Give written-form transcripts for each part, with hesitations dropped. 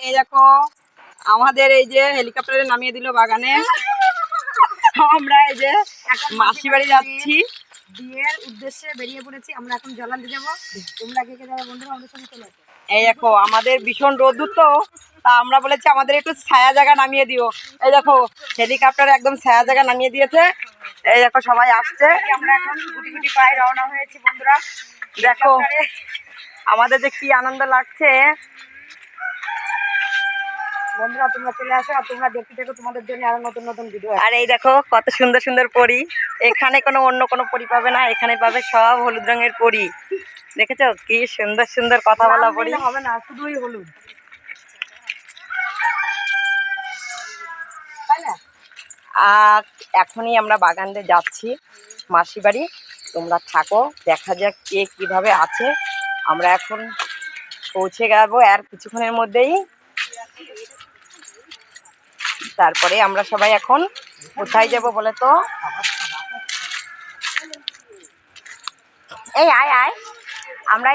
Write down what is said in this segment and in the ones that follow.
এই দেখো আমাদের এই যে হেলিকপ্টারে নামিয়ে দিল বাগানে। আমরা এই যে মাসি বাড়ি যাচ্ছি, বিয়ের উদ্দেশ্যে বেরিয়ে পড়েছি। আমরা এখন জলান্তে যাবো। তোমরা কে কে যাবে বন্ধুরা আমাদের সঙ্গে চলে আসো। এই দেখো আমাদের ভীষণ রোদ্দুর তো, তা আমরা বলেছি আমাদের একটু ছায়া জায়গা নামিয়ে দিও। এই দেখো হেলিকপ্টারে একদম ছায়া জায়গা নামিয়ে দিয়েছে। এই দেখো সবাই আসছে, আমরা এখন গুটি গুটি পায়ে রওনা হয়েছি বন্ধুরা। দেখো আমাদের যে কি আনন্দ লাগছে। বন্ধুরা তোমরা চলে আসো আর তোমরা দেখতে থাকো, তোমাদের জন্য আরো নতুন নতুন ভিডিও। আর এই দেখো কত সুন্দর সুন্দর পরি। এখানে কোনো অন্য কোনো পরি পাবে না, এখানে পাবে সব হলুদ রঙের পরি। দেখেছো কি সুন্দর সুন্দর কথা বলা পরি। হবে না, শুধুই হলুদ, তাই না? আর এখনই আমরা বাগানে যাচ্ছি মাসি বাড়ি। তোমরা থাকো, দেখা যাক কে কিভাবে আছে। আমরা এখন পৌঁছে যাবো আর কিছুক্ষণের মধ্যেই। তারপরে আমরা সবাই এখন কোথায় যাব বলে তো? এই আয় আয়, আমরা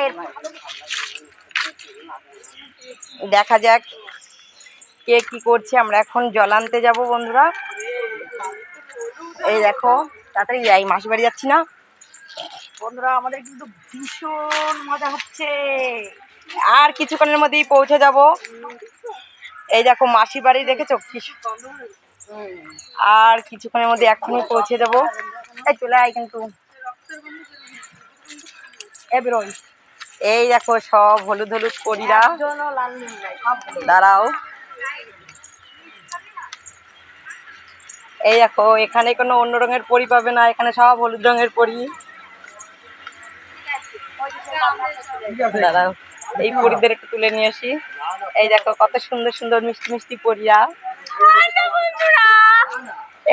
দেখা যাক কে কি করছে। আমরা এখন জল আনতে যাবো বন্ধুরা। এই দেখো তাড়াতাড়ি যাই, মাসি বাড়ি যাচ্ছি না বন্ধুরা আমাদের কিন্তু ভীষণ মজা হচ্ছে। আর কিছুক্ষণের মধ্যেই পৌঁছে যাব। এই দেখো মাসি বাড়ি দেখেছো কি, আর কিছুক্ষণের মধ্যে এখনই পৌঁছে যাব। এই চলে আয় কিন্তু, বেরোই। এই দেখো সব হলুদ হলুদ পরিরা। লাল নীল নাই, সব হলুদ। দাঁড়াও, এই দেখো এখানে কোনো অন্য রঙের পরি পাবে না, এখানে সব হলুদ রঙের পরি। দাঁড়াও এই পরিদের একটু তুলে নিয়ে আসি। এই দেখো কত সুন্দর সুন্দর মিষ্টি মিষ্টি পরিয়া।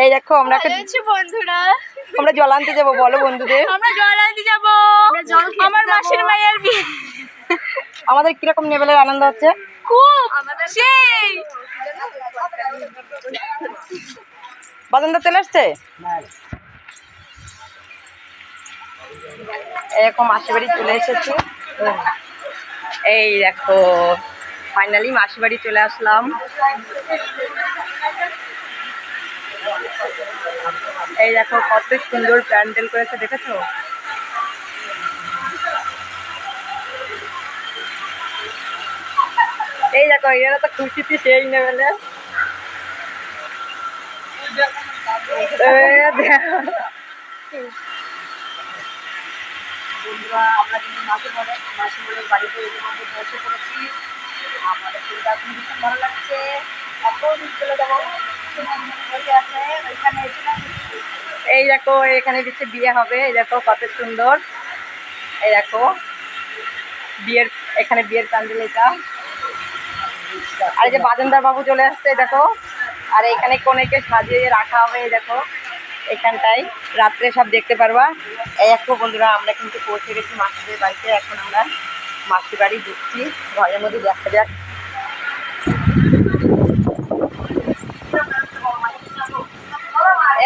এই দেখো আমরা বন্ধুরা আমরা জল আনতে যাবো, বলো বন্ধুদের। আমরা জল আনতে যাবো, আমার মাসির মায়ের বিয়ে। আমাদের কিরকম লেভেলের আনন্দ হচ্ছে, খুব সেই। বাজানদা চলে আসছে। এরকম মাসি বাড়ি চলে এসেছি। এই দেখো ফাইনালি মাসি বাড়ি চলে আসলাম। এই দেখো কত সুন্দর প্যান্ডেল করেছে, দেখেছো? এই দেখো এরা তো খুশিতে সেই লেভেলে। বন্ধুরা আমরা কিন্তু মাসিমণির বাড়িতে ইতিমধ্যে পৌঁছে পড়েছি। আমাদের কিন্তু এখন ভীষণ ভালো লাগছে। এখন চলে যাবো আছে ওইখানে। এই দেখো এখানে দিচ্ছে বিয়ে হবে। এই দেখো কত সুন্দর। এই দেখো বিয়ের, এখানে বিয়ের প্যান্ডেল এটা। আর এই যে বাজেন্দার বাবু চলে আসছে দেখো। আর এখানে কনেকে সাজিয়ে রাখা হবে, এই দেখো এখানটায় রাত্রে সব দেখতে পারবা। এই দেখো বন্ধুরা আমরা কিন্তু পৌঁছে গেছি মাসিদের বাড়িতে। এখন আমরা মাসির বাড়ি ঢুকছি, ঘরের মধ্যে দেখা যাক।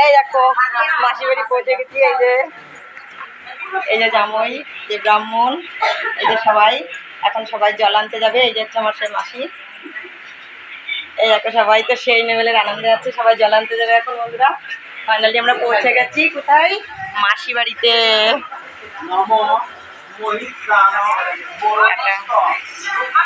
এই দেখো মাসির বাড়ি পৌঁছে গেছি। এই যে জামাই, যে ব্রাহ্মণ, এই যে সবাই এখন সবাই জল আনতে যাবে। এই যে হচ্ছে আমার সেই মাসি। এই দেখো সবাই তো সেই লেভেলের আনন্দে আছে, সবাই জল আনতে যাবে এখন বন্ধুরা। ফাইনালি আমরা পৌঁছে গেছি কোথায়? মাসি বাড়িতে।